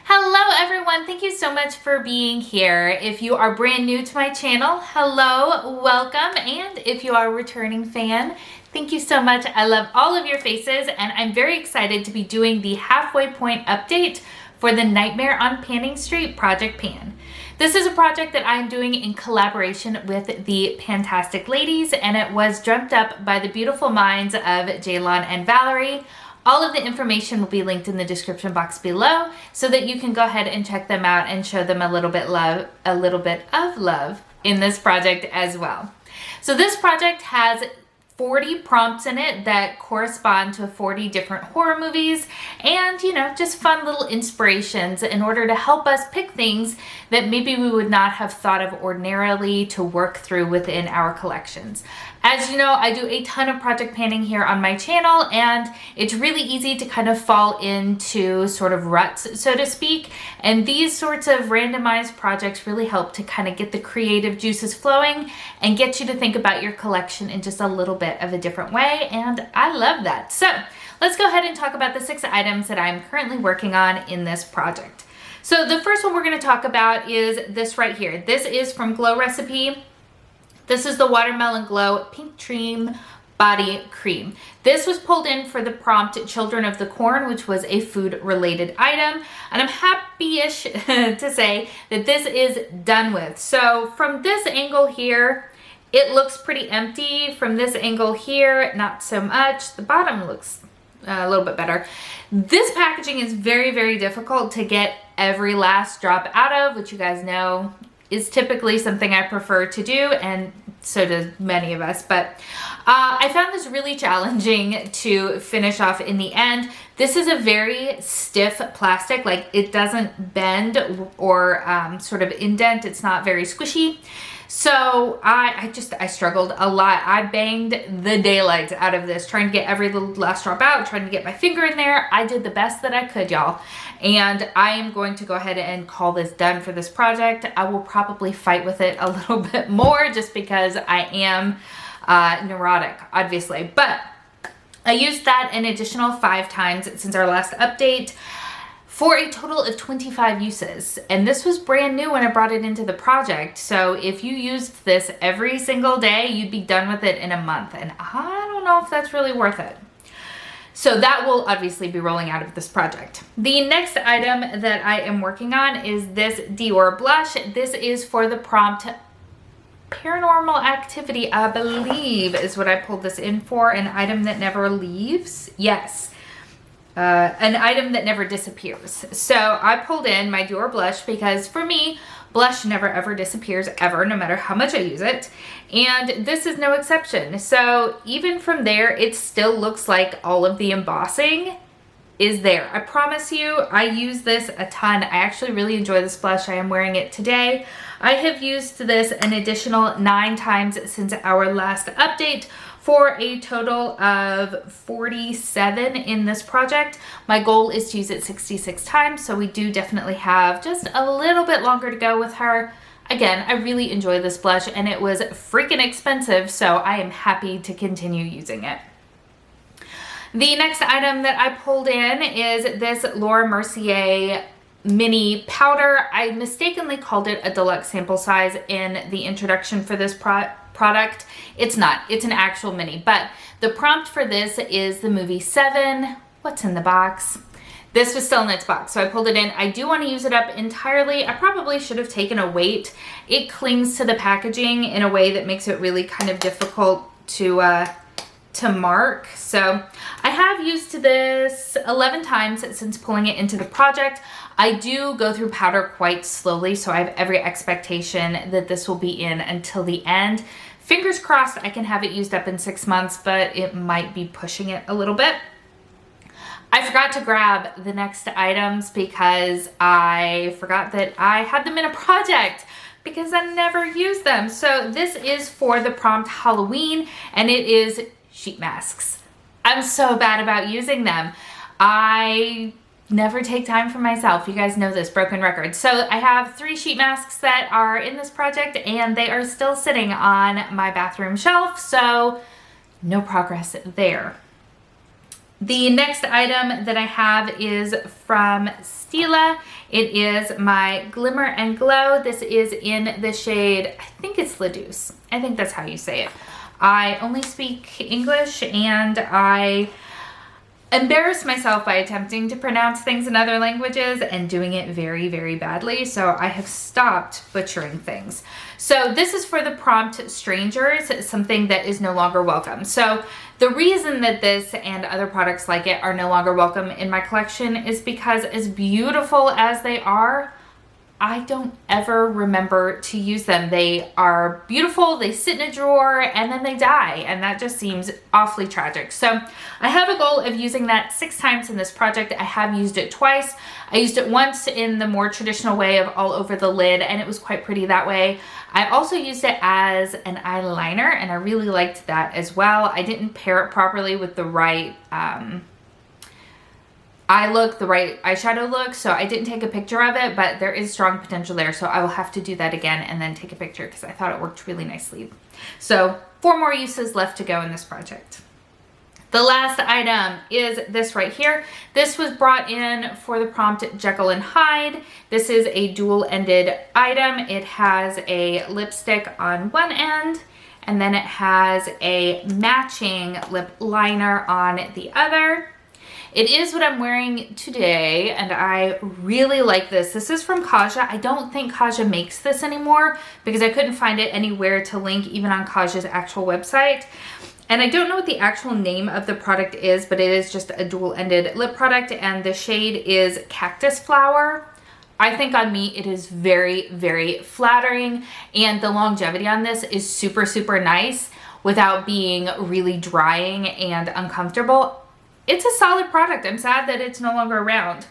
Hello everyone, thank you so much for being here. If you are brand new to my channel, hello, welcome, and if you are a returning fan, thank you so much. I love all of your faces and I'm very excited to be doing the halfway point update for the Nightmare on Panning Street Project Pan. This is a project that I'm doing in collaboration with the PANtastic ladies, and it was dreamt up by the beautiful minds of Ceylon and Valerie. All of the information will be linked in the description box below so that you can go ahead and check them out and show them a little bit of love in this project as well. So this project has 40 prompts in it that correspond to 40 different horror movies and, just fun little inspirations in order to help us pick things that maybe we would not have thought of ordinarily to work through within our collections. As you know, I do a ton of project panning here on my channel, and it's really easy to kind of fall into sort of ruts, so to speak. And these sorts of randomized projects really help to kind of get the creative juices flowing and get you to think about your collection in just a little bit of a different way. And I love that. So let's go ahead and talk about the 6 items that I'm currently working on in this project. So the first one we're going to talk about is this right here. This is from Glow Recipe. This is the Watermelon Glow Pink Dream Body Cream. This was pulled in for the prompt Children of the Corn, which was a food related item. And I'm happy-ish to say that this is done with. So from this angle here, it looks pretty empty. From this angle here, not so much. The bottom looks a little bit better. This packaging is very, very difficult to get every last drop out of, which you guys know is typically something I prefer to do, and so do many of us, but I found this really challenging to finish off in the end. This is a very stiff plastic, like it doesn't bend or sort of indent. It's not very squishy. So I struggled a lot. I banged the daylights out of this, trying to get every little last drop out, trying to get my finger in there. I did the best that I could, y'all. And I am going to go ahead and call this done for this project. I will probably fight with it a little bit more just because I am neurotic, obviously. But I used that an additional 5 times since our last update, for a total of 25 uses. And this was brand new when I brought it into the project. So if you used this every single day, you'd be done with it in a month. And I don't know if that's really worth it. So that will obviously be rolling out of this project. The next item that I am working on is this Dior blush. This is for the prompt Paranormal Activity, I believe is what I pulled this in for. An item that never leaves. Yes. An item that never disappears. So I pulled in my Dior blush because for me, blush never ever disappears ever, no matter how much I use it. And this is no exception. So even from there, it still looks like all of the embossing is there. I promise you, I use this a ton. I actually really enjoy this blush. I am wearing it today. I have used this an additional 9 times since our last update, for a total of 47 in this project. My goal is to use it 66 times, so we do definitely have just a little bit longer to go with her. Again, I really enjoy this blush and it was freaking expensive, so I am happy to continue using it. The next item that I pulled in is this Laura Mercier mini powder. I mistakenly called it a deluxe sample size in the introduction for this product. It's not. It's an actual mini, but the prompt for this is the movie Seven. What's in the box? This was still in its box, so I pulled it in. I do want to use it up entirely. I probably should have taken a weight. It clings to the packaging in a way that makes it really kind of difficult to mark. So I have used this 11 times since pulling it into the project. I do go through powder quite slowly, so I have every expectation that this will be in until the end. Fingers crossed I can have it used up in 6 months, but it might be pushing it a little bit. I forgot to grab the next items because I forgot that I had them in a project because I never use them. So this is for the prompt Halloween, and it is sheet masks. I'm so bad about using them. I never take time for myself. You guys know this, broken record. So I have 3 sheet masks that are in this project and they are still sitting on my bathroom shelf. So no progress there. The next item that I have is from Stila. It is my Glimmer and Glow. This is in the shade, I think it's Leduce. I think that's how you say it. I only speak English and I embarrass myself by attempting to pronounce things in other languages and doing it very, very badly. So I have stopped butchering things. So this is for the prompt strangers, something that is no longer welcome. So the reason that this and other products like it are no longer welcome in my collection is because as beautiful as they are, I don't ever remember to use them. They are beautiful, they sit in a drawer, and then they die, and that just seems awfully tragic. So I have a goal of using that 6 times in this project. I have used it twice. I used it once in the more traditional way of all over the lid, and it was quite pretty that way. I also used it as an eyeliner, and I really liked that as well. I didn't pair it properly with the right eye look, the right eyeshadow look, so I didn't take a picture of it, but there is strong potential there, so I will have to do that again and then take a picture because I thought it worked really nicely. So 4 more uses left to go in this project. The last item is this right here. This was brought in for the prompt Jekyll and Hyde. This is a dual-ended item. It has a lipstick on one end, and then it has a matching lip liner on the other. It is what I'm wearing today, and I really like this. This is from Kaja. I don't think Kaja makes this anymore because I couldn't find it anywhere to link, even on Kaja's actual website. And I don't know what the actual name of the product is, but it is just a dual-ended lip product, and the shade is Cactus Flower. I think on me it is very, very flattering, and the longevity on this is super, super nice without being really drying and uncomfortable. It's a solid product. I'm sad that it's no longer around.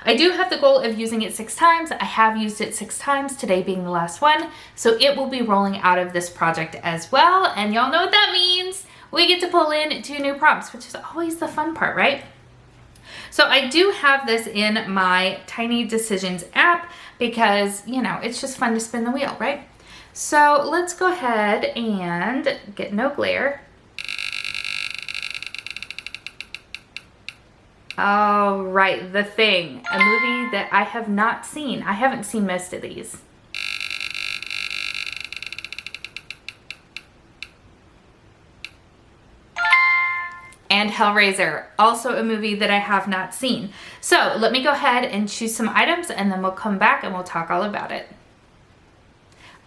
I do have the goal of using it 6 times. I have used it 6 times, today being the last one. So it will be rolling out of this project as well. And y'all know what that means. We get to pull in 2 new prompts, which is always the fun part, right? So I do have this in my Tiny Decisions app because, you know, it's just fun to spin the wheel, right? So let's go ahead and get no glare. All right, The Thing, a movie that I have not seen. I haven't seen most of these. And Hellraiser, also a movie that I have not seen. So let me go ahead and choose some items and then we'll come back and we'll talk all about it.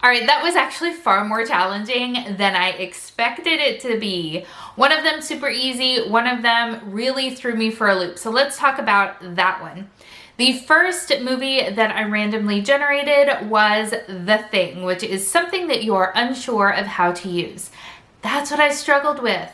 All right, that was actually far more challenging than I expected it to be. One of them super easy, one of them really threw me for a loop. So let's talk about that one. The first movie that I randomly generated was The Thing, which is something that you are unsure of how to use. That's what I struggled with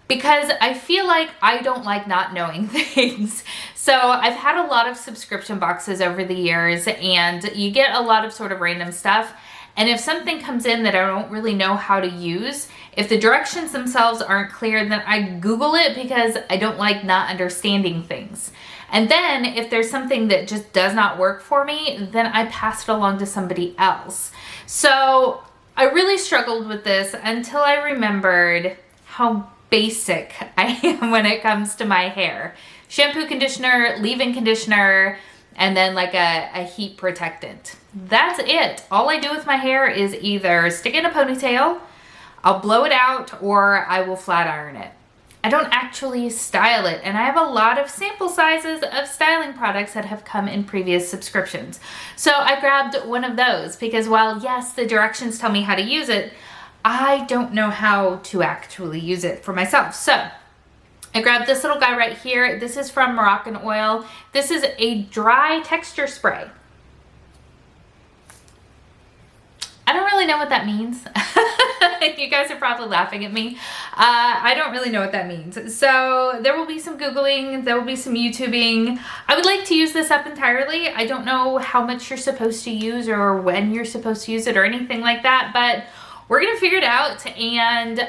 because I feel like I don't like not knowing things. So I've had a lot of subscription boxes over the years and you get a lot of sort of random stuff. And if something comes in that I don't really know how to use, if the directions themselves aren't clear, then I Google it because I don't like not understanding things. And then if there's something that just does not work for me, then I pass it along to somebody else. So I really struggled with this until I remembered how basic I am when it comes to my hair. Shampoo, conditioner, leave-in conditioner, and then like a heat protectant. That's it. All I do with my hair is either stick in a ponytail, I'll blow it out, or I will flat iron it. I don't actually style it, and I have a lot of sample sizes of styling products that have come in previous subscriptions. So I grabbed one of those because while yes, the directions tell me how to use it, I don't know how to actually use it for myself. So I grabbed this little guy right here. This is from Moroccan Oil. This is a dry texture spray. I don't really know what that means. You guys are probably laughing at me. I don't really know what that means. So there will be some Googling, there will be some YouTubing. I would like to use this up entirely. I don't know how much you're supposed to use or when you're supposed to use it or anything like that, but we're gonna figure it out and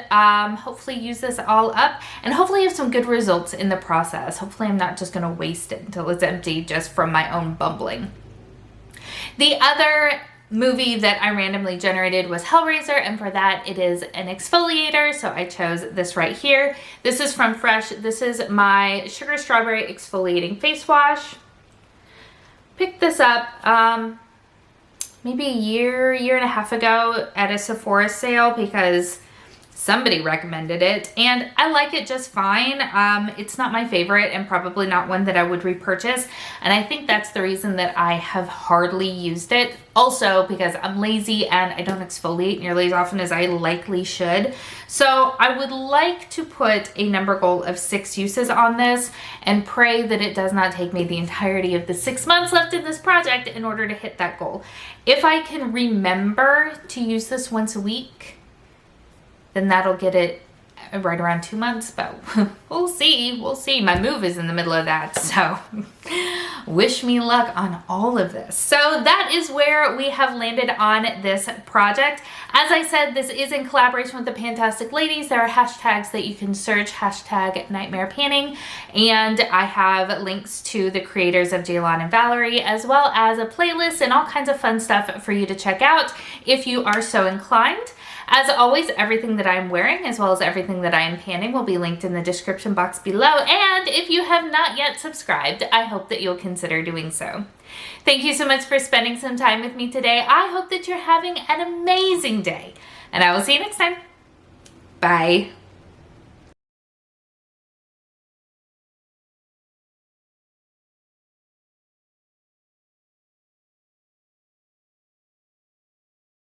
hopefully use this all up and hopefully have some good results in the process. Hopefully I'm not just gonna waste it until it's empty just from my own bumbling. The other movie that I randomly generated was Hellraiser, and for that it is an exfoliator, so I chose this right here. This is from Fresh. This is my Sugar Strawberry Exfoliating Face Wash. Picked this up maybe a year and a half ago at a Sephora sale because somebody recommended it, and I like it just fine. It's not my favorite and probably not one that I would repurchase, and I think that's the reason that I have hardly used it. Also because I'm lazy and I don't exfoliate nearly as often as I likely should. So I would like to put a number goal of 6 uses on this and pray that it does not take me the entirety of the 6 months left in this project in order to hit that goal. If I can remember to use this once a week, then that'll get it right around 2 months, but we'll see. We'll see. My move is in the middle of that, so wish me luck on all of this. So that is where we have landed on this project. As I said, this is in collaboration with the PANtastic ladies. There are hashtags that you can search, hashtag Nightmare Panning, and I have links to the creators of Ceylon and Valerie, as well as a playlist and all kinds of fun stuff for you to check out if you are so inclined. As always, everything that I'm wearing, as well as everything that I am panning, will be linked in the description box below. And if you have not yet subscribed, I hope that you'll consider doing so. Thank you so much for spending some time with me today. I hope that you're having an amazing day, and I will see you next time. Bye.